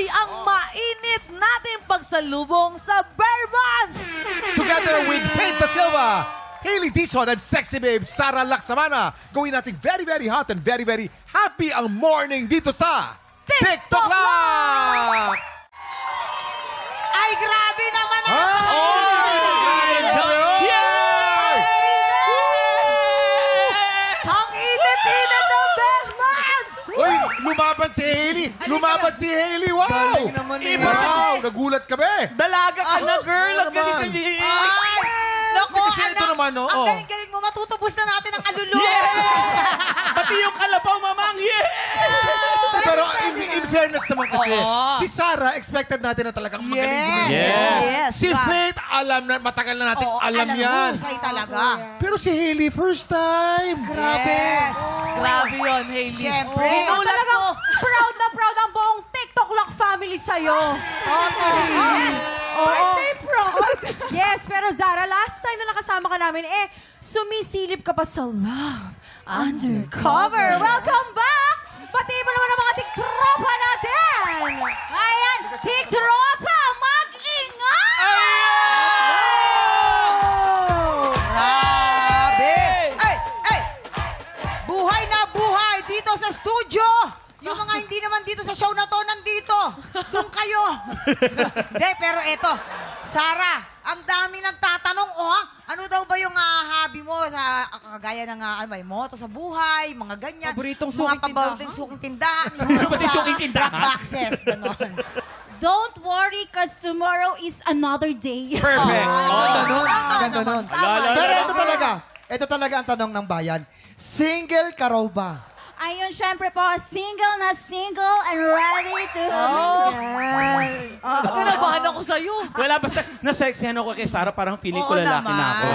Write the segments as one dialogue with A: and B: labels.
A: Tuloy-tuloy ang mainit nating pagsalubong sa Bourbon!
B: Together with Faith Da Silva, Hailey Dizon, and sexy babe Sara Laksamana, gawin nating very, very hot and very, very happy ang morning dito sa TikTok Lock!
C: Ay, grabe naman ang...
A: Ang init-init ng Bourbon!
B: Uy, lumaban si Hailey! Lumaban si Hailey! Wow! Wow! Nagulat kami!
D: Dalaga ka na, girl! Ang
B: naman?
D: galing-galing!
C: Ay! Naku,
B: Kasi ito naman, no?
C: Ang
B: Oh.
C: galing-galing mo. Matutubos na natin ang alulong.
D: Yeah! Pati yung kalabaw, mamang! Yeah!
B: Pero in fairness naman kasi, si Sara, expected natin na talagang magaling.
A: Yes.
B: Si Faith, alam na, matagal na natin, alam yan.
C: Husay talaga.
B: Pero si Hailey, first time.
C: Grabe.
A: Grabe yun, Hailey.
C: Siyempre.
A: Oh,
E: Talagang proud na proud ang buong TikTok Lock family sa'yo. Birthday proud. Yes, pero Zara, last time na nakasama ka namin, sumisilip ka pa sa Love Undercover. Welcome back! Pati mo naman ang mga tiktropa natin! Ayan, tiktropa, mag-ingat!
C: Grabe. Ay! Buhay na buhay dito sa studio. Yung mga hindi naman dito sa show na to, nandito. Doon kayo. Hindi, pero eto. Sara, ang dami nagtatanong, ano daw ba yung hobby mo sa kagaya ng may moto sa buhay, mga ganyan.
E: Paboritong
C: mga
E: suking
C: paboritong suking tindahan.
D: Ano ba si suking tindahan?
C: Black boxes, gano'n.
E: Don't worry, cause tomorrow is another day.
B: Perfect.
F: Ang ganda nun.
D: Alala.
F: Pero ito talaga ang tanong ng bayan. Single ka raw ba?
E: Ayun, syempre po, single and ready to mingle.
A: Kinabahan ako sa'yo.
D: Wala, basta na-sexy ako kay Sara, parang feeling ko
C: Oo
D: lalaki
C: naman.
D: na ako.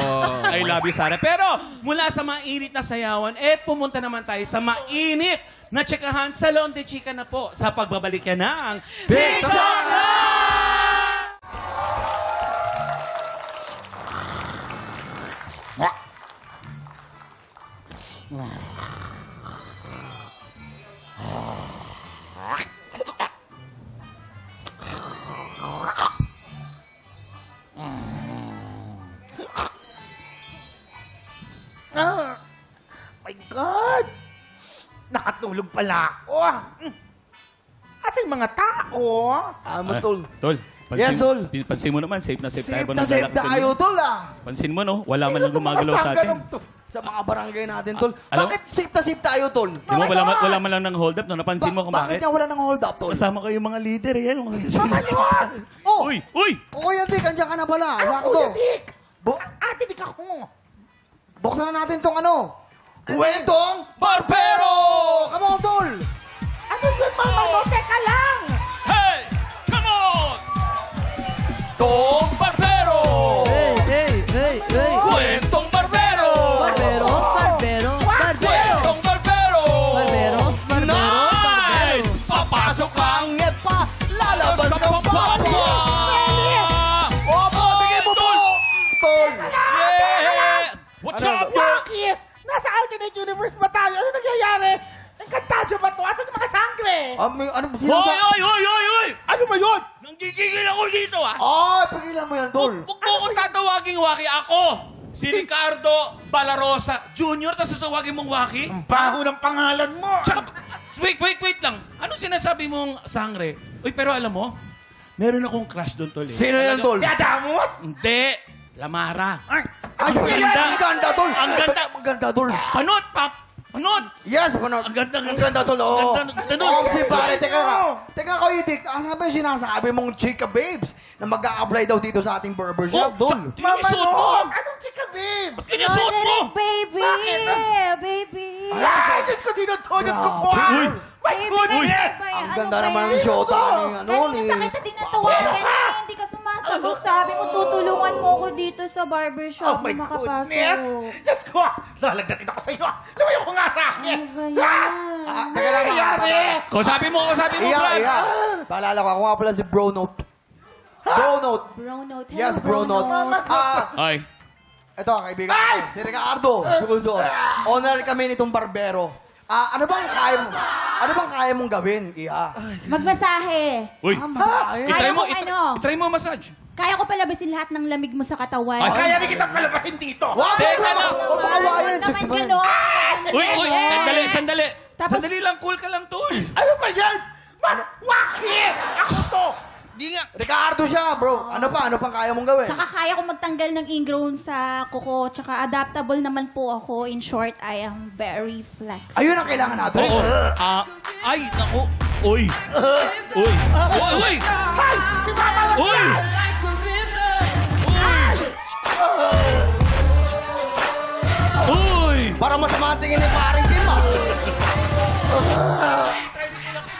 D: I love you, Sara. Pero mula sa mainit na sayawan, pumunta naman tayo sa mainit na tsikahan Salon de Chica na po sa pagbabalik yan ng
B: TikTok
G: My God! Nakatulog pala ako. Ating mga tao.
D: Tol. Pansin,
F: Yes, Tol.
D: Pansin mo naman, safe na safe tayo.
F: Safe na safe tayo, tol,
D: Pansin mo, no? Wala man lang gumagalaw sa atin.
F: Sa mga barangay natin, tol.
D: Alam-
F: Bakit safe na safe tayo, tol?
D: Di mo, wala man lang ng hold up, no? Napansin mo kung
F: Bakit
D: bakit?
F: nga wala nang hold up, tol?
D: Kasama kayo mga leader, yan.
F: Oh!
D: Uy! Uy!
F: Kuya Dick, andyan ka na pala. Sakto.
G: Kuya Dick!
F: Bu-
G: Ate, di ka ko.
F: Buksan na natin tong Kwentong Barbero! Come on, tol!
G: Ano yun, mama mo? Teka lang.
D: Hey! Come on! Tong Barbero!
A: Hey!
D: Kwentong Barbero!
A: Barbero!
D: Kwentong Barbero! Nice! Papasok ang net pa!
F: Lalabas ng papa! Opo, bigay mo po! Tol!
D: Yeah! What's up, yo?
G: Bakit? Nasa alternate universe ba tayo? Ano nangyayari? Encantadio ba to? Asan yung mga sangre?
F: Ano ba
D: Hoy!
G: Ano ba yun?
D: Nanggigigil ako dito, ah!
F: Ay, pigilan mo yan, tol.
D: Huwag mo akong tatawaging waki. Ako! Si Ricardo Balarosa Jr. Tapos sasawagin mong waki?
G: Ang baho ng pangalan mo.
D: Tsaka, wait lang. Anong sinasabi mong sangre? Uy, pero alam mo, meron akong crush doon, tol.
F: Sino yan, tol?
G: Si Adamos?
D: Hindi. Lamara.
G: Ay,
F: Ang ganda, tol.
D: Ang ganda.
F: Ang ganda, tol.
D: Panot, pap! Panot!
F: Yes, panot.
D: Ang ganda.
F: Ang ganda, tol. Oo.
D: Ang ganda nun.
F: Oo, si pare. Teka, Kuya Dick. Ano ba yung sinasabi mong chika babes na mag-a-apply daw dito sa ating barbershop, tol?
D: Tingnan mo yung suot mo!
G: Anong chika, babe?
D: Ba't ganyan suot mo?
E: Baby!
G: Bakit?
E: Baby!
G: Ay, Diyos ko, tinutulog ko po.
D: Uy!
G: My goodness!
F: Ang ganda naman ng shota ni
E: Kanina pa kita tinatawagan hindi ka sumasagot. Sabi mo, tutulungan mo ako dito sa
G: Oh
E: barbershop
G: my
E: na makapasok.
G: goodness! Diyos ko! Lalagdatin ako sa iyo! Lumayo ko nga sa akin!
E: Ano ba yan?
F: Teka lang,
G: Nangyayari!
D: Kausapin mo, Brad.
F: Paalala ko, ako nga pala si Bro Note. Bro Note.
E: Bro note.
F: Yes, Bro Note.
D: Ay.
F: Ito, kaibigan ko. Si Ricardo. Segundo. Honor kami nitong barbero. Ano bang kaya mong gawin, Iha?
E: Magmasahe.
D: Uy,
F: Masahe.
D: itry mo,
E: Kaya ko
D: itry mo massage.
E: Kaya ko palabasin lahat ng lamig mo sa katawan.
D: Ay,
G: Kaya rin kitang palabasin dito.
F: Wag!
D: Teka lang.
F: Huwag makawayan,
E: Naman
F: chicks mo yan.
E: gano'n.
D: Uy, sandali.
E: Tapos-
D: Sandali lang, cool ka lang, tol.
G: Ano ba yan? Wakit! Ako to!
D: Di nga.
F: Ricardo siya, bro. Ano pang kaya mong gawin?
E: Tsaka kaya ko magtanggal ng ingrown sa kuko. Tsaka adaptable naman po ako. In short, I am very flexible.
F: Ayun ang kailangan natin.
D: Oo. Ay, naku. Uy. Uy. Uy.
G: Ay! Si Mama na
D: Uy.
G: yan!
D: Uy.
F: Parang masama ang tingin ni paring Kim, ah.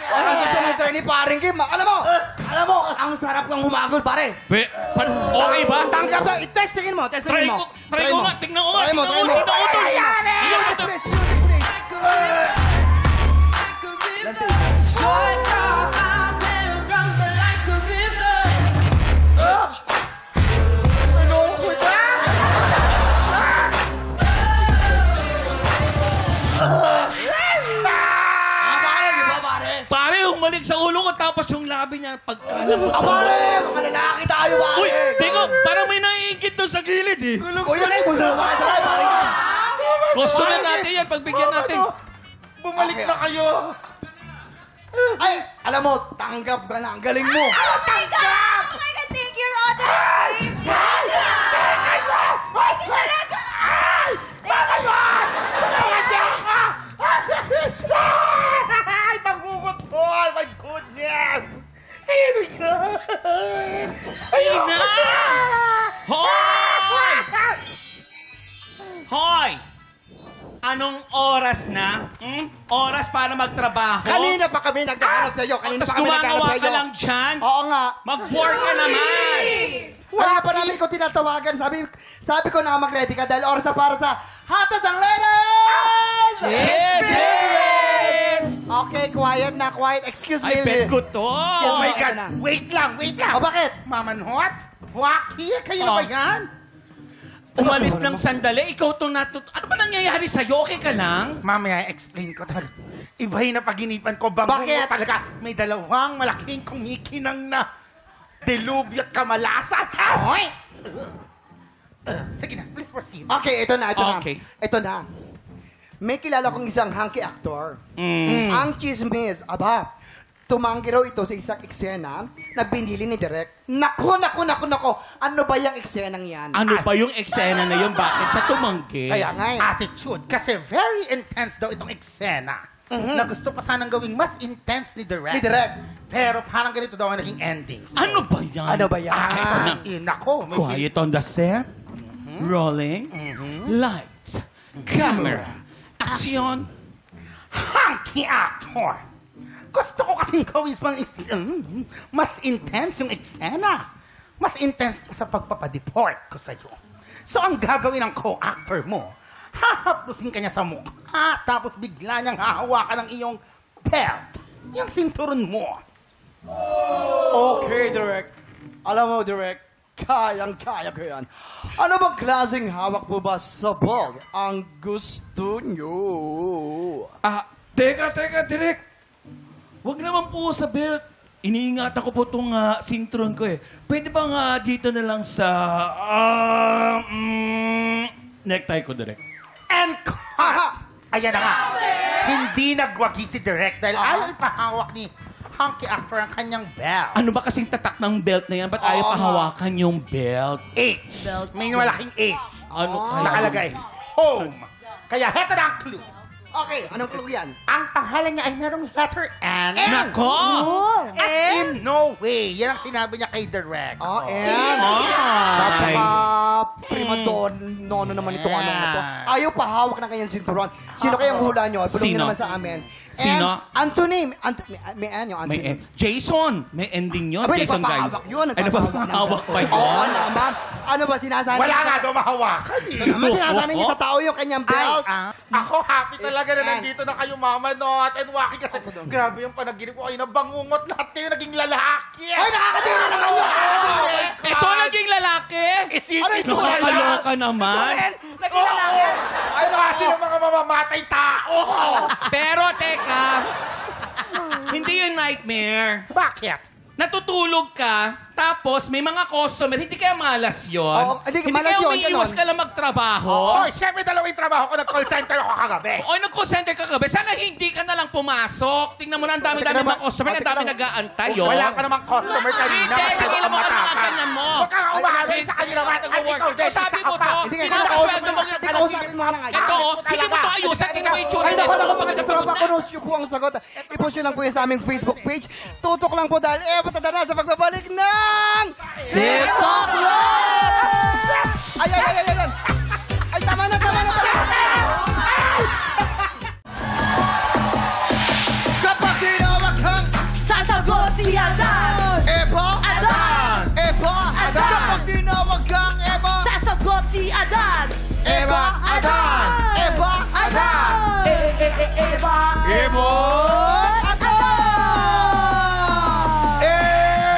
F: Parang gusto mo try ni paring Kim, ah. Alam mo, ang sarap kang humagol, pare.
D: Okay ba?
F: Tanggap na, i-testingin mo, testingin mo.
D: Try ko nga, tignan ko nga.
F: Try mo, try mo.
D: Tignan ko, tol.
F: Music, please, music, please. Pare, di ba, pare?
D: Pare, umalik sa ulo ko tapos yung labi niya pagkalambot.
F: Pare, mga lalaki tayo, pare.
D: Uy, teka, parang may naiingit doon sa gilid eh.
F: Kuya, gusto mo ka try, pare.
D: Gusto na natin yan, pagbigyan natin.
G: Bumalik
F: Okay.
G: na kayo.
F: Ay, alam mo, tanggap ka na. Ang galing mo.
E: Oh my God! Oh my God! Thank you, Roda!
G: Ay, pagbugot ko! Oh my goodness! Sino yan?
D: Ayun na! Hoy! Hoy! Anong oras na? Oras para magtrabaho?
F: Kanina pa kami nagkakanap sa'yo. Kanina
D: Tapos
F: pa kami nagkakanap
D: gumagawa
F: sa'yo.
D: ka lang dyan?
F: Oo nga.
D: Mag-work ka naman!
F: Kanina pa namin ko tinatawagan. Sabi ko na mag-ready ka dahil oras na para sa Hatas ang Ladies!
D: Yes!
F: Okay, quiet na, quiet. Excuse me.
D: Ay, bet ko to!
G: Oh my
F: Ito
G: God!
F: na.
G: Wait lang!
F: O bakit?
G: Mamanhot? Waki? Kayo na ba yan?
D: Umalis ng sandali, ikaw itong Ano ba nangyayari sa'yo? Okay ka lang?
G: Mamaya, explain ko talaga. Ibahin na paginipan ko. Bango
F: Bakit?
G: talaga. May dalawang malaking kumikinang na delubyo at kamalasan. Hoy! Sige na, please proceed.
F: Okay, ito na.
D: Okay.
F: Ito na. May kilala kong isang hunky actor. Ang chismis, tumanggi raw ito sa isang eksena na binili ni Direk. Nako! Ano ba yung eksenang yan?
D: Ano ba yung eksena na yun? Bakit sa tumanggi?
F: Kaya nga eh.
G: Attitude. Kasi very intense daw itong eksena. Na gusto pa sanang gawing mas intense ni Direk.
F: Ni Direk.
G: Pero parang ganito daw ang naging ending.
D: Ano ba yan?
F: Ano ba yan?
G: Nako.
D: Quiet on the set. Rolling. Lights. Camera. Action.
G: Hunky actor. Gusto ko kasing gawin mas intense yung eksena. Mas intense sa pagpapadeport ko sa'yo. So, ang gagawin ng co-actor mo, hahaplusin ka niya sa mukha, tapos bigla niyang hahawakan ng iyong belt. Yung sinturon mo.
F: Okay, Direk. Alam mo, Direk, kayang-kaya ko yan. Ano bang klaseng hawak po ba sa ball ang gusto nyo?
D: Teka, Direk. Huwag naman po sa belt. Iniingatan ko po itong sintron ko eh. Pwede ba nga dito na lang sa necktie ko, Direk?
G: And ayan na nga. Hindi nagwagi si Direk dahil ayaw ipahawak ni hunky actor ang kanyang belt.
D: Ano ba kasing tatak ng belt na yan? Ba't ayaw pahawakan yung belt?
G: H. May malaking H.
D: Ano kaya?
G: Nakalagay. Home. Kaya heto na ang clue.
F: Okay, anong clue yan?
G: Ang pangalan niya ay merong letter N.
D: Nako!
G: As in no way. Yan ang sinabi niya kay Direk.
F: Oh, and napaka-primadonna naman itong ano na to. Ayaw pahawak ng kanyang sinturon. Sino kayang hula nyo? Bulong
D: Sino?
F: nyo naman sa amin.
D: Sino?
F: And Anthony. May N yung Anthony.
D: Jason! May ending yun.
F: Aba,
D: Jason, guys.
F: nagpapahawak yun.
D: Ay, nagpapahawak pa yun.
F: Oo naman. Ano ba sinasabi?
G: Wala nga daw mahawakan eh.
F: Naman sinasabi niya sa tao yung kanyang belt.
G: Ako happy talaga talaga na nandito na kayo, Mama Not and Waki, kasi grabe yung panaginip ko kayo na bangungot. Lahat kayo naging lalaki.
F: Ay, nakakadiri naman yun! Nakakadiri!
D: Ito naging lalaki?
G: Isipin mo
D: Nakakaloka naman.
F: Naging lalaki! Ay,
G: Kasi ng mga mamamatay tao.
D: Pero teka, hindi yun nightmare.
G: Bakit?
D: Natutulog ka, tapos may mga customer, hindi kaya malas yun?
F: Oo, hindi, malas
D: kaya
F: yun,
D: umiiwas
F: ganon.
D: ka lang magtrabaho?
G: Oh, syempre dalawang trabaho ko, nag-call center ako kagabi.
D: O nag-call center ka gabi, sana hindi ka na lang pumasok. Tingnan mo na ang dami-dami mga customer, ang dami nag-aantay. oh.
G: Wala ka namang customer kanina.
D: Hindi, tigilan mo ang mga kanan mo.
G: Huwag kang umahalay sa kanila. At ikaw,
D: So sabi mo to,
F: Hindi ka
D: pinapasweldo mo
F: Hindi ka usapin mo nga nga.
D: ito, hindi mo to ayusan, tingnan mo yung tsura
F: Ay,
D: nito.
F: naku, mga katropa, kunos yun po ang sagot. I-push yun lang po yun sa aming Facebook page. Tutok lang po dahil patanda na sa pagbabalik ng TikTok Live! Ay, ay, ay, ay, ay! Ay, tama na, tama na, tama na! Kapag tinawag kang
A: Sasagot si Adan!
F: Eva
A: Adan!
F: Eva
A: Adan!
F: Kapag tinawag kang Eva
A: Sasagot si Adan!
F: Eva Adan! Eva Adan!
A: Eva!
F: Eva Adan!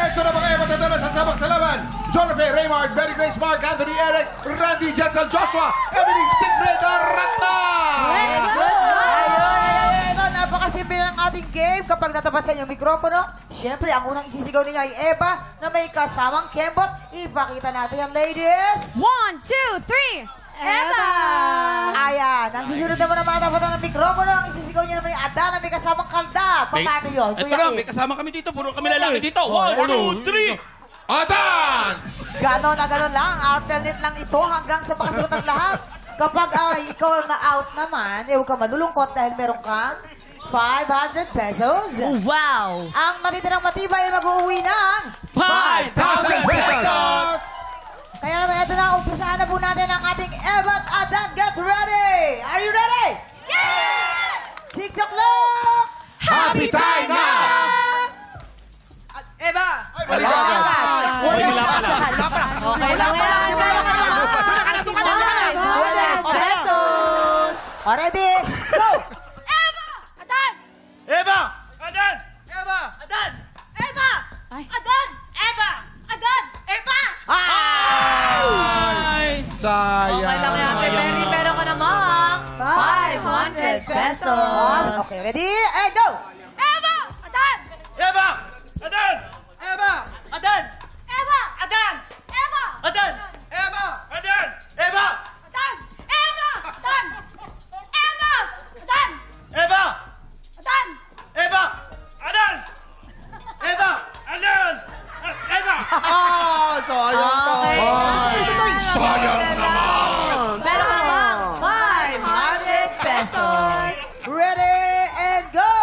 B: Ito na mga Eva na sasabak sa laban. Jonathan, Raymond, Mary Grace, Mark, Anthony, Eric, Randy, Jessel, Joshua, Emily, Sigrid, Arata!
C: Ayun, napakasimple ng ating game. Kapag natapat sa inyong mikropono, syempre, ang unang isisigaw ninyo ay Eva na may kasamang kembot. Ipakita natin yan, ladies.
E: 1, 2, 3. Eva!
C: Ayan, ang susunod naman na matapatan ng mikropono, ang isisigaw niyo naman yung Adan na may kasamang kalda. Paano yun?
D: Ito
C: Kuya
D: na,
C: Kim?
D: may kasama kami dito. Puro kami lalaki dito.
C: Oh,
D: 1, 2, 3. Adan!
C: Ganon na ganon lang. Alternate lang ito hanggang sa makasagot ang lahat. Kapag ikaw na out naman, huwag ka malulungkot dahil meron kang 500 pesos.
A: Wow!
C: Ang matitirang matibay ay mag-uwi ng
B: 5,000 pesos!
C: Kaya naman ito na, umpisahan na po natin ang ating Eva at Adan. Get ready! Are you ready? Yeah! TikTok clock!
B: Happy time na!
C: Eva!
B: Ay, balikan ka.
D: Wala pala.
A: Okay lang yan. Meron ka naman. 500 pesos!
C: Ready? Go!
A: Eva! Adan!
G: Eva!
D: Adan!
G: Eva!
C: Adan! Eva!
A: Adan!
C: Eva!
A: Adan!
C: Eva!
D: Ay!
B: Sayang.
A: Okay lang yan. Mary, meron ka naman. 500 pesos!
C: Okay, ready? And go!
A: Eva! Adan!
G: Eva! Adan! Eva! Adan!
A: Eva!
G: Adan!
A: Eva!
G: Adan! Eva! Adan! Eva!
A: Adan! Eva! Adan! Eva! Adan!
G: Eva!
A: Adan!
G: Eva! Adan! Eva! Adan! Eva!
F: Sayang to.
A: Okay.
B: Sayang
A: naman! Meron ka naman. 500 pesos!
C: Ready? And go!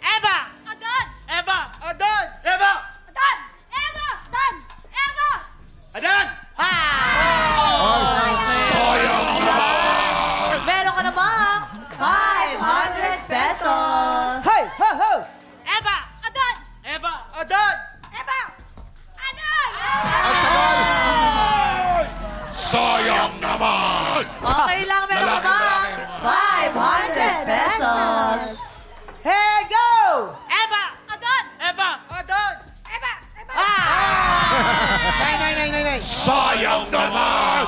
G: Eva!
A: Adan!
G: Eva! Adan! Eva!
A: Adan! Eva! Adan! Eva!
G: Adan!
B: Sayang naman!
A: Meron ka naman. 500 pesos!
C: Hey! Ho! Ho!
G: Eva!
A: Adan!
G: Eva! Adan!
A: Eva! Adan!
B: Ang tagal! Sayang naman!
A: Okay lang, meron ka naman. 500 pesos!
C: Hey! Go!
G: Eva!
A: Adan!
G: Eva! Adan!
A: Eva! Eva!
F: Nay.
B: Sayang naman!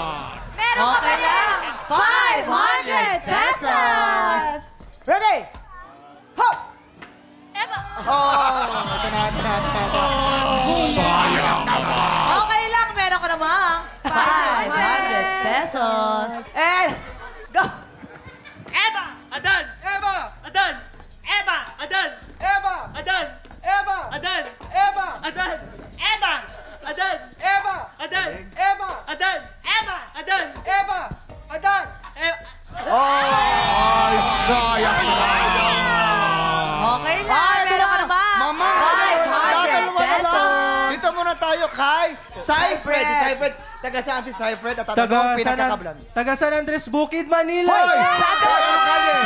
A: Meron ka
E: Okay lang.
A: 500 pesos!
C: Ready? Ho!
A: Eva!
F: Ito na.
B: Sayang naman!
A: Okay lang, meron ka naman. 500 pesos!
C: And go!
G: Eva! Adan! Eva! Adan! Eva! Adan! Eva! Adan! Eva! Adan! Eva! Adan! Eva! Adan! Eva! Adan! Eva! Adan! Eva! Adan! Eva! Adan!
B: Ay, sayang naman!
A: Okay lang, meron ka naman.
F: Mama,
A: 500 pesos!
F: Dito muna tayo kay Cyfred. Si Cyfred, taga saan si Cyfred? At taga pinagkakablan.
H: Taga San Andres, Bukid, Manila.
B: Hoy! Anong kalye?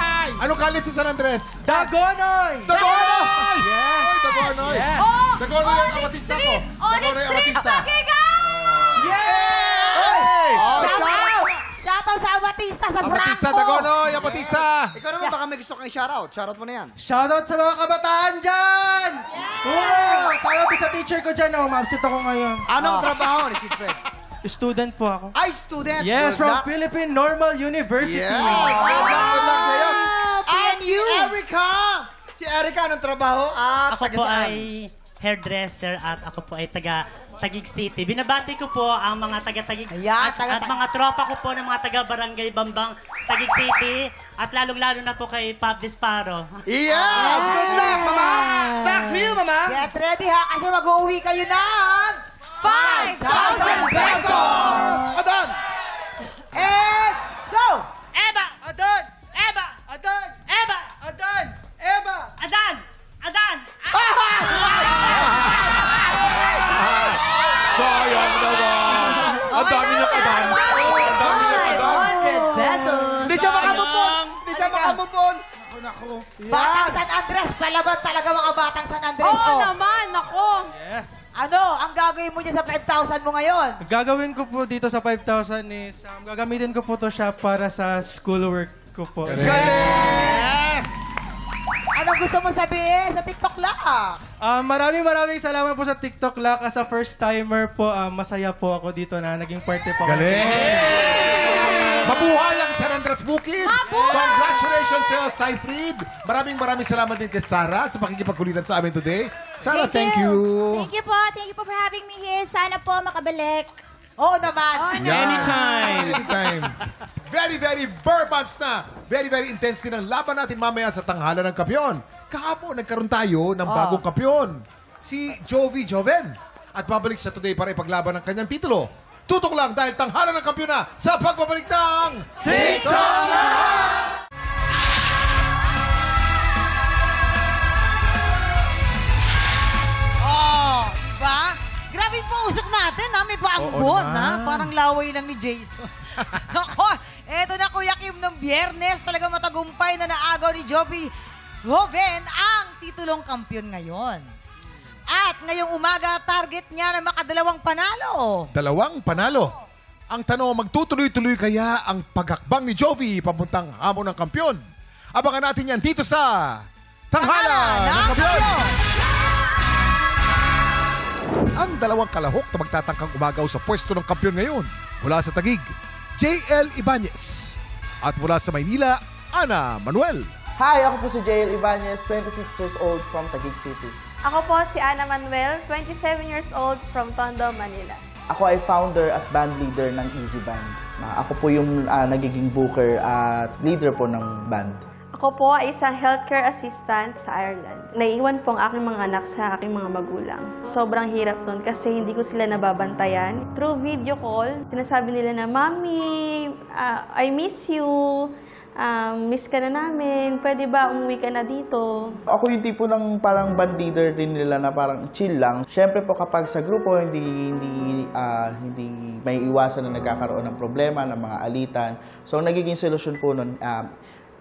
A: Hi!
B: Anong kalye sa San Andres?
H: Dagonoy!
B: Dagonoy!
H: Yes!
B: Oy, Dagonoy!
H: Yes.
B: Dagonoy yung amatista ko.
A: Onyx
B: Dagonoy yung
A: Street,
B: amatista.
A: Pakigaw!
F: Yay!
C: Shout out! Shoutout sa Abatista sa
B: Abatista
C: Bracco.
B: Dagonoy, Abatista.
F: Ikaw naman baka may gusto kang shoutout. Shoutout mo na yan.
H: Shoutout sa mga kabataan dyan! Wow! Shoutout sa teacher ko dyan. Mag-absent ako ngayon.
F: Anong trabaho ni Sid Fred?
H: Student po ako.
F: Ay, student.
H: Yes,
F: Good
H: from
F: luck.
H: Philippine Normal University.
F: Yes. Good luck sa'yo. At si
C: PNU.
F: Erica. Si Erica, anong trabaho? At
I: Ako
F: taga
I: po
F: saan?
I: ay hairdresser at ako po ay taga Taguig City. Binabati ko po ang mga taga-Taguig
C: Ayan,
I: at mga tropa ko po ng mga taga-Barangay Bambang Taguig City at lalong-lalo na po kay Pop Disparo.
F: Yes! Good luck, mama!
H: Back to you, mama.
C: Get ready ha, kasi mag-uwi kayo ng
A: 5,000 pesos!
B: Adan!
C: And go!
I: Eva!
H: Adan!
I: Eva!
H: Adan!
I: Eva!
H: Adan! Eva!
I: Adan! Adan!
B: Sayang naman. Ang dami ng Adan. Ang dami ng Adan.
A: 500 pesos!
F: Hindi siya makamupon! Hindi siya makamupon! Naku.
C: Batang San Andres, palaban talaga mga Batang San Andres.
E: Oo
C: oh.
E: naman, ako.
H: Yes.
C: Ano, ang gagawin mo dyan sa 5,000 mo ngayon?
H: Gagawin ko po dito sa 5,000 is, gagamitin ko po to siya para sa schoolwork ko po.
C: Anong gusto mo sabihin sa TikTok lang?
H: Maraming salamat po sa TikTok Lak. As a first timer po, masaya po ako dito na naging parte po.
B: Galing! Mabuhay ang San Andres Bukid! Congratulations sa'yo, Saifrid! Maraming salamat din kay Sarah sa pakikipagkulitan sa amin today. Sarah, thank you!
J: Thank you po. Thank you po for having me here. Sana po makabalik.
C: Oo naman.
B: Anytime! Very Burbanks na! Very intense din ang laban natin mamaya sa tanghalan ng kampiyon. Kahapon, nagkaroon tayo ng bagong kampiyon. Si Jovi Joven. At babalik siya today para ipaglaban ng kanyang titulo. Tutok lang dahil tanghalan ng kampiyon na sa pagbabalik ng TikTok!
C: Oh, diba? Grabe po usok natin, ha? May bagong
B: Oo
C: buwan,
B: naman.
C: ha? Parang laway lang ni Jason. Ako, eto na Kuya Kim ng Biyernes. Talaga matagumpay na naagaw ni Joby Joven ang titulong kampiyon ngayon. At ngayong umaga, target niya na makadalawang panalo.
B: Dalawang panalo. Ang tanong, magtutuloy-tuloy kaya ang pagakbang ni Jovi papuntang hamon ng kampiyon? Abangan natin yan dito sa Tanghalan ng Kampiyon! Ang dalawang kalahok na magtatangkang umagaw sa pwesto ng kampiyon ngayon mula sa Taguig, JL Ibanez. At mula sa Maynila, Ana Manuel.
K: Hi, ako po si JL Ibanez, 26 years old from Taguig City.
J: Ako po si Ana Manuel, 27 years old from Tondo, Manila.
K: Ako ay founder at band leader ng Easy Band. Ako po yung nagiging booker at leader po ng band.
J: Ako po ay isang healthcare assistant sa Ireland. Naiiwan po ang aking mga anak sa aking mga magulang. Sobrang hirap nun kasi hindi ko sila nababantayan. Through video call, sinasabi nila na, Mommy, I miss you. Miss ka na namin. Pwede ba umuwi ka na dito?
K: Ako yung tipo ng parang band leader din nila na parang chill lang. Siyempre po kapag sa grupo, hindi may iwasan na nagkakaroon ng problema, ng mga alitan. So, ang nagiging solusyon po nun,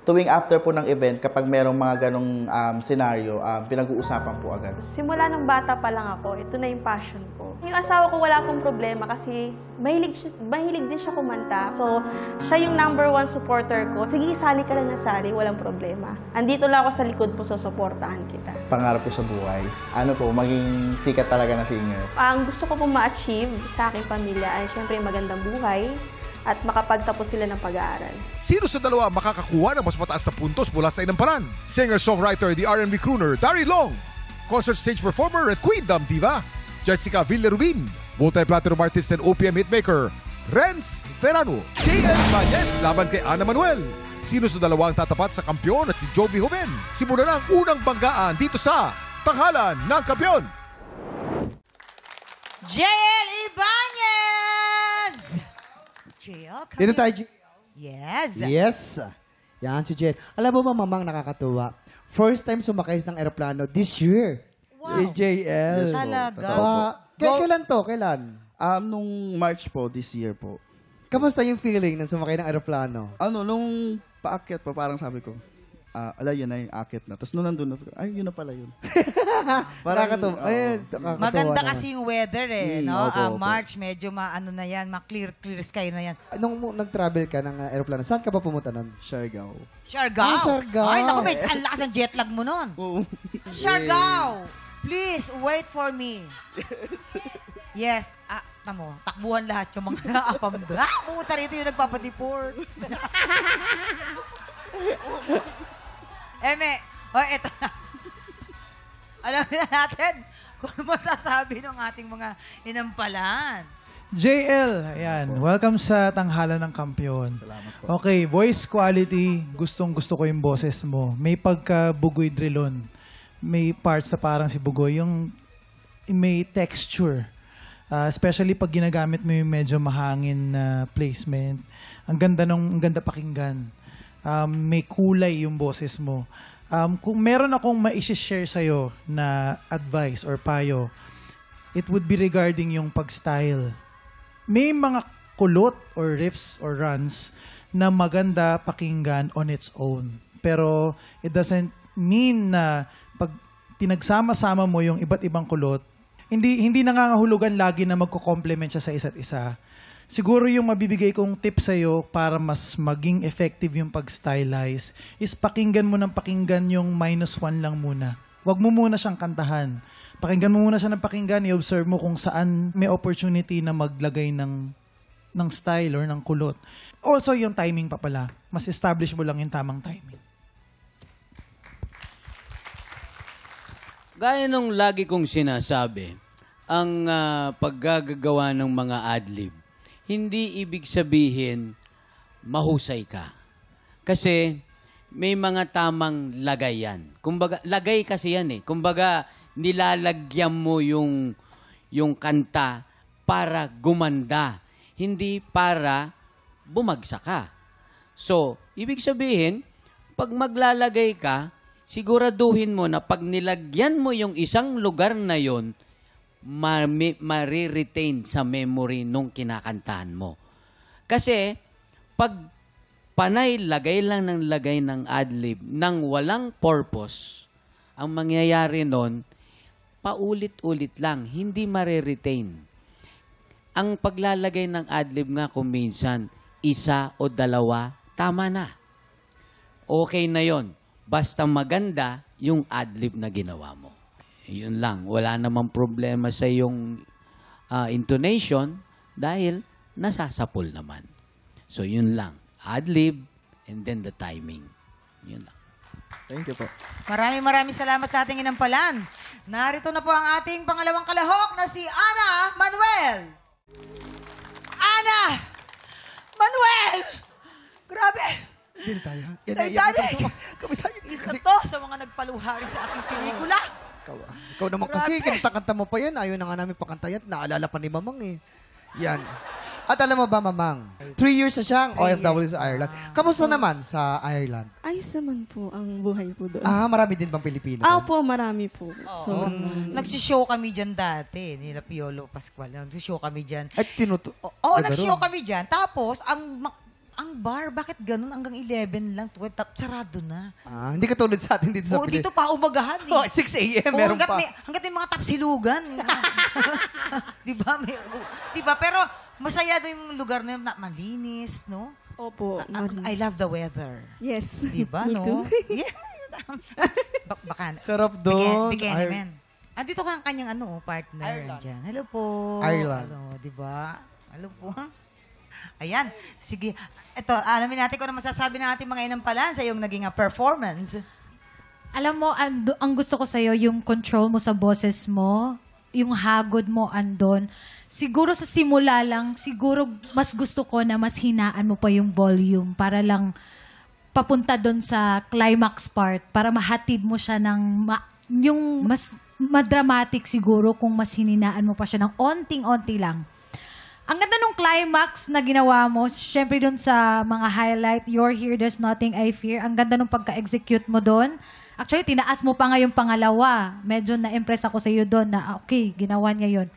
K: tuwing after po ng event, kapag merong mga ganong senaryo, pinag-uusapan po agad.
J: Simula nung bata pa lang ako, ito na yung passion ko. Yung asawa ko wala pong problema kasi mahilig din siya kumanta. So, siya yung #1 supporter ko. Sige, sali ka lang na sali, walang problema. Andito lang ako sa likod po, susuportahan kita.
K: Pangarap ko sa buhay, maging sikat talaga na singer.
J: Ang gusto ko pong ma-achieve sa aking pamilya ay syempre magandang buhay at makapagtapos sila ng pag-aaral.
B: Sino sa dalawa makakakuha ng mas mataas na puntos mula sa inamparan? Singer-songwriter, the R&B crooner, Dari Long. Concert stage performer at Queen Dam Diva, Jessica Villarubin. Multi-platinum artist and OPM hitmaker, Renz Ferrano. JL Ibanez laban kay Ana Manuel. Sino sa dalawa ang tatapat sa kampiyon na si Jovi Joven? Simulan na ang unang banggaan dito sa Tanghalan ng Kampiyon.
C: JL Ibanez! JL, come
L: Dito
C: here.
L: tayo,
C: Yes.
L: Yes. Yan si Jen. Alam mo ba, mamang nakakatuwa. First time sumakay ng eroplano this year.
C: Wow.
L: Si JL.
C: Yes po, talaga.
L: Kailan to? Kailan?
M: Nung March po, this year po.
L: Kamusta yung feeling nang sumakay ng eroplano?
M: Nung paakyat po, parang sabi ko, ala, yun na yung akit na. Tapos nung nandun, ay, yun na pala yun.
L: Nakakatawa. Ayun, nakakatawa
C: Maganda
L: naman.
C: kasi yung weather no?
M: opo.
C: March, medyo maano na yan, clear sky na yan.
L: Nung nag-travel ka ng aeroplano, saan ka ba pumunta nun?
M: Siargao.
C: Siargao.
L: Siargao.
C: Ay, naku, ang lakas ng jet lag mo nun.
M: Oo.
C: Siargao. Please, wait for me. Yes. Tamo, takbuhan lahat yung mga apamda. Pumunta rito yung nagpapadeport. Eme, eto na. Alam na natin kung ano masasabi ng ating mga inampalan.
N: JL, ayan. Welcome sa Tanghalan ng Kampiyon.
M: Salamat po.
N: Okay, voice quality. Gustong-gusto ko yung boses mo. May pagka-bugoy drilon. May parts na parang si Bugoy. Yung may texture. Especially pag ginagamit mo yung medyo mahangin na placement. Ang ganda pakinggan. May kulay yung boses mo. Kung meron akong ma-share sa'yo na advice or payo, it would be regarding yung pag-style. May mga kulot or riffs or runs na maganda pakinggan on its own. Pero it doesn't mean na pag pinagsama-sama mo yung iba't ibang kulot, hindi nangangahulugan lagi na magko-complement siya sa isa't isa. Siguro yung mabibigay kong tip sa'yo para mas maging effective yung pag-stylize is pakinggan mo ng pakinggan yung -1 lang muna. Huwag mo muna siyang kantahan. Pakinggan mo muna siya ng pakinggan, i-observe mo kung saan may opportunity na maglagay ng style or ng kulot. Also, yung timing pa pala. Mas establish mo lang yung tamang timing.
O: Gaya nung lagi kong sinasabi, ang paggagawa ng mga adlib, hindi ibig sabihin mahusay ka. Kasi may mga tamang lagay yan. Kumbaga, lagay kasi yan eh. Kumbaga, nilalagyan mo yung kanta para gumanda, hindi para bumagsak ka. So, ibig sabihin, pag maglalagay ka, siguraduhin mo na pag nilagyan mo yung isang lugar na yon, ma-retain sa memory nung kinakantahan mo. Kasi, pag panay lagay lang ng lagay ng adlib nang walang purpose, ang mangyayari nun, paulit-ulit lang, hindi ma-retain. Ang paglalagay ng adlib nga kung minsan, 1 o 2, tama na. Okay na yon. Basta maganda yung adlib na ginawa mo. Yun lang. Wala namang problema sa yung intonation dahil nasasapul naman. So, yun lang. Adlib and then the timing. Yun lang.
M: Thank you po.
C: Maraming salamat sa ating inampalan. Narito na po ang ating pangalawang kalahok na si Ana Manuel. Ana! Manuel! Grabe!
L: Hindi tayo.
C: Titanic! Isa to sa mga nagpaluhari sa aking pelikula.
L: Ikaw naman kasi, kanta-kanta mo pa yan. Ayaw na nga namin pakanta yan. Naalala pa ni Mamang eh. Yan. At alam mo ba, Mamang, 3 years na siyang OFW sa Ireland. Kamusta naman sa Ireland?
P: Ayos naman po ang buhay po doon.
L: Marami din bang Pilipino?
P: Po, marami po. So,
C: Nagsishow kami dyan dati, nila Piolo Pascual. Nagsishow kami dyan.
L: At
C: nagsishow kami dyan. Tapos, ang bar, bakit ganun? Hanggang 11 lang, 12, sarado na.
L: Hindi katulad sa atin dito sa
C: Dito pa umagahan eh.
L: 6 a.m. meron pa.
C: Hanggat may mga tapsilugan. Diba? Pero masaya doon yung lugar na yun, malinis, no?
P: Opo.
C: I love the weather.
P: Yes.
C: Diba,
P: Me
C: no?
P: too.
C: Yeah. Baka.
L: Sarap doon.
C: Bikini man. Andito ka ang kanyang partner.
L: Ireland.
C: Dyan. Hello po.
L: Ireland.
C: Diba? Hello po. Ayan. Sige. Ito, alamin natin kung ano masasabi ng ating mga inampalan sa iyong naging performance.
E: Alam mo, ang gusto ko sa'yo, yung control mo sa boses mo, yung hagod mo andon. Siguro sa simula lang, siguro mas gusto ko na mas hinaan mo pa yung volume para lang papunta doon sa climax part, para mahatid mo siya ng yung mas madramatic siguro kung mas hininaan mo pa siya ng onting-onti lang. Ang ganda nung climax na ginawa mo, syempre doon sa mga highlight, You're Here, There's Nothing I Fear. Ang ganda nung pagka-execute mo doon. Actually, tinaas mo pa nga yung pangalawa. Medyo na-impress ako sa iyo doon na, okay, ginawa niya yun.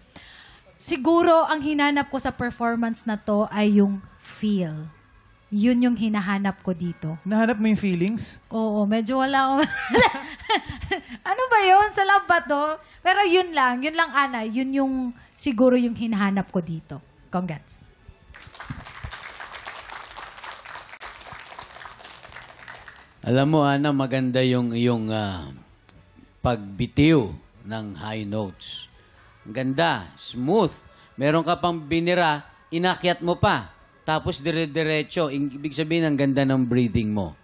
E: Siguro, ang hinanap ko sa performance na to ay yung feel.
Q: Yun yung hinahanap ko dito.
N: Nahanap mo yung feelings?
Q: Oo, medyo wala ako. Ano ba yun? Sa love ba to? Pero yun lang, Ana. Yun yung siguro yung hinahanap ko dito. Congrats.
O: Alam mo, Ana, maganda yung pagbitiw ng high notes. Ganda, smooth. Meron ka pang binira, inakyat mo pa. Tapos dire-diretso. Ibig sabihin, ang ganda ng breathing mo.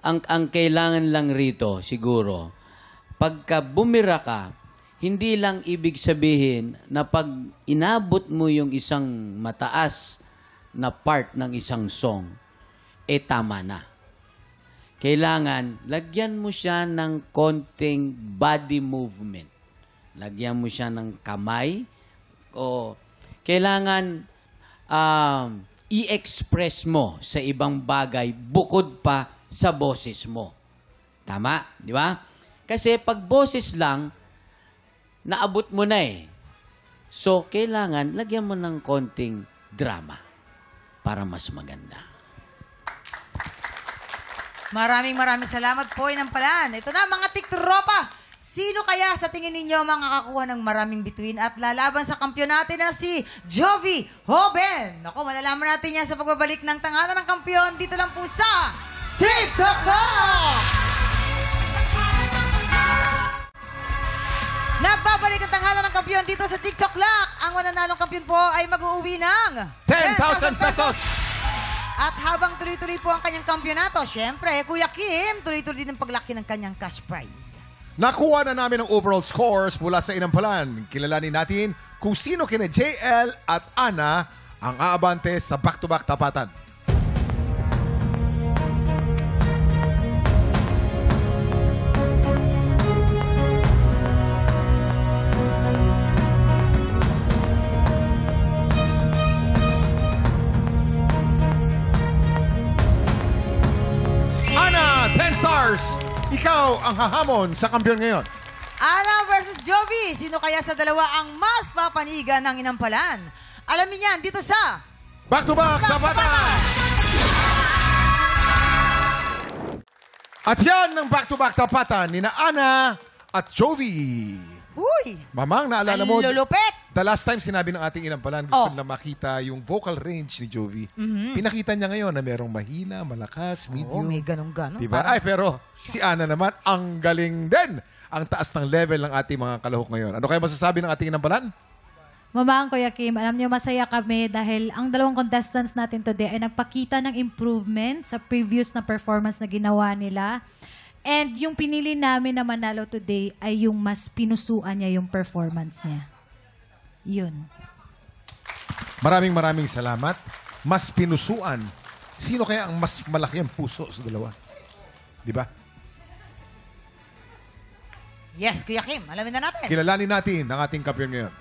O: Ang kailangan lang rito, siguro, pagka bumira ka, hindi lang ibig sabihin na pag inabot mo yung isang mataas na part ng isang song, tama na. Kailangan, lagyan mo siya ng konting body movement. Lagyan mo siya ng kamay. O kailangan i-express mo sa ibang bagay bukod pa sa boses mo. Tama? Di ba? Kasi pag boses lang, naabot mo na eh. So, kailangan, lagyan mo ng konting drama para mas maganda.
C: Maraming salamat po, Inampalan. Ito na, mga tiktropa. Sino kaya sa tingin ninyo makakakuha ng maraming bituin at lalaban sa kampiyon natin na si Jovi Hoben? Ako, malalaman natin yan sa pagbabalik ng tanghalan ng kampiyon dito lang po sa TikTok Lock! Nagbabalik ang tanghalan ng kampiyon dito sa TikTok Lock. Ang mananalong kampiyon po ay mag-uuwi ng
B: 10,000 pesos!
C: At habang tuloy-tuloy po ang kanyang kampyonato, syempre, Kuya Kim, tuloy-tuloy din ang paglaki ng kanyang cash prize.
B: Nakuha na namin ang overall scores mula sa Inampalan. Kilalanin natin kung sino kina JL at Ana ang aabante sa back-to-back tapatan. Ana, 10 stars! Ikaw ang hahamon sa kampiyon ngayon.
C: Ana versus Jovi. Sino kaya sa dalawa ang mas papanigan ng Inampalan? Alamin niyan dito sa
B: Back-to-Back Tapatan! At yan ang Back-to-Back Tapatan ni na Ana at Jovi.
C: Uy!
B: Mamang, naalala mo,
C: lulupit!
B: the last time sinabi ng ating Inampalan, gusto nila makita yung vocal range ni Jovi. Pinakita niya ngayon na merong mahina, malakas, medium.
C: Oo, may ganun-ganun.
B: Diba? Ay, pero si Ana naman, ang galing din. Ang taas ng level ng ating mga kalahok ngayon. Ano kayo masasabi ng ating Inampalan?
Q: Mamang, Kuya Kim, alam niyo masaya kami dahil ang dalawang contestants natin today ay nagpakita ng improvement sa previous na performance na ginawa nila. And yung pinili namin na manalo today ay yung mas pinusuan niya yung performance niya. Yun.
B: Maraming salamat. Mas pinusuan. Sino kaya ang mas malaki ang puso sa dalawa? Di ba?
C: Yes, Kuya Kim. Alamin na natin.
B: Kilalanin natin ang ating kampiyon ngayon.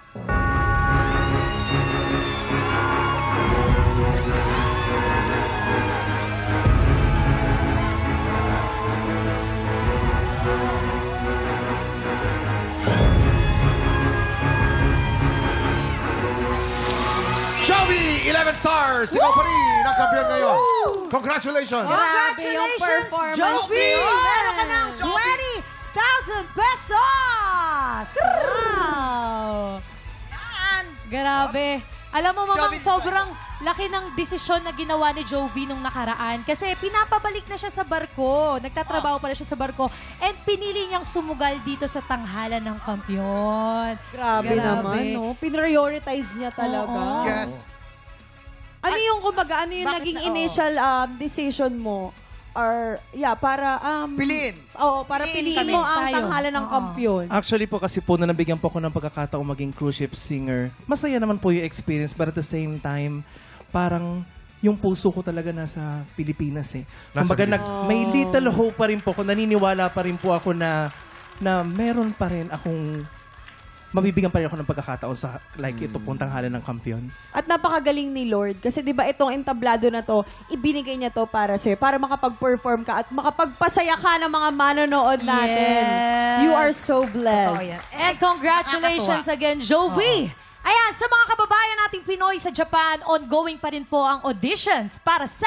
B: Jovi, 11 stars! Ikaw pa rin ang kampiyon ngayon. Congratulations!
C: Congratulations, Jovi! Meron ka ng 20,000 pesos! Wow!
E: Grabe. Alam mo, Mamang, sobrang laki ng desisyon na ginawa ni Jovi nung nakaraan. Kasi pinapabalik na siya sa barko. Nagtatrabaho pala siya sa barko. And pinili niyang sumugal dito sa tanghalan ng kampiyon.
A: Grabe naman, no? Pinrioritize niya talaga.
B: Yes.
A: Ano yung, kumbaga, ano yung naging initial decision mo? Or, para...
L: Piliin.
A: Oo, para piliin mo ang tanghalan ng kampiyon.
H: Actually po, kasi po, na nabigyan po ako ng pagkakataong maging cruise ship singer, masaya naman po yung experience, but at the same time, parang yung puso ko talaga nasa Pilipinas eh. Kumbaga, may little hope pa rin po ako, naniniwala pa rin po ako na meron pa rin akong mabibigyan pa rin ako ng pagkakataon sa ito pong tanghalan ng kampiyon.
A: At napakagaling ni Lord. Kasi di ba itong entablado na to, ibinigay niya to para sa'yo, para makapag-perform ka at makapagpasaya ka ng mga manonood natin.
E: Yes.
A: You are so blessed.
E: And congratulations again, Jovi! Ayan, sa mga kababayan nating Pinoy sa Japan, ongoing pa rin po ang auditions para sa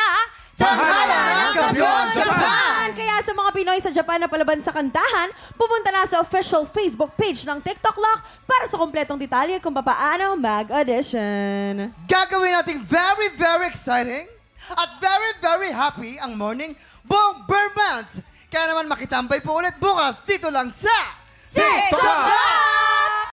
L: Tanghalan ng Kampiyon Japan!
A: Kaya sa mga Pinoy sa Japan na palaban sa kantahan, pumunta na sa official Facebook page ng TikTok Lock para sa kompletong detalye kung paano mag-audition.
L: Gagawin nating very, very exciting at very, very happy ang morning buong Burmans. Kaya naman makitambay po ulit bukas dito lang sa
B: TikTok Lock!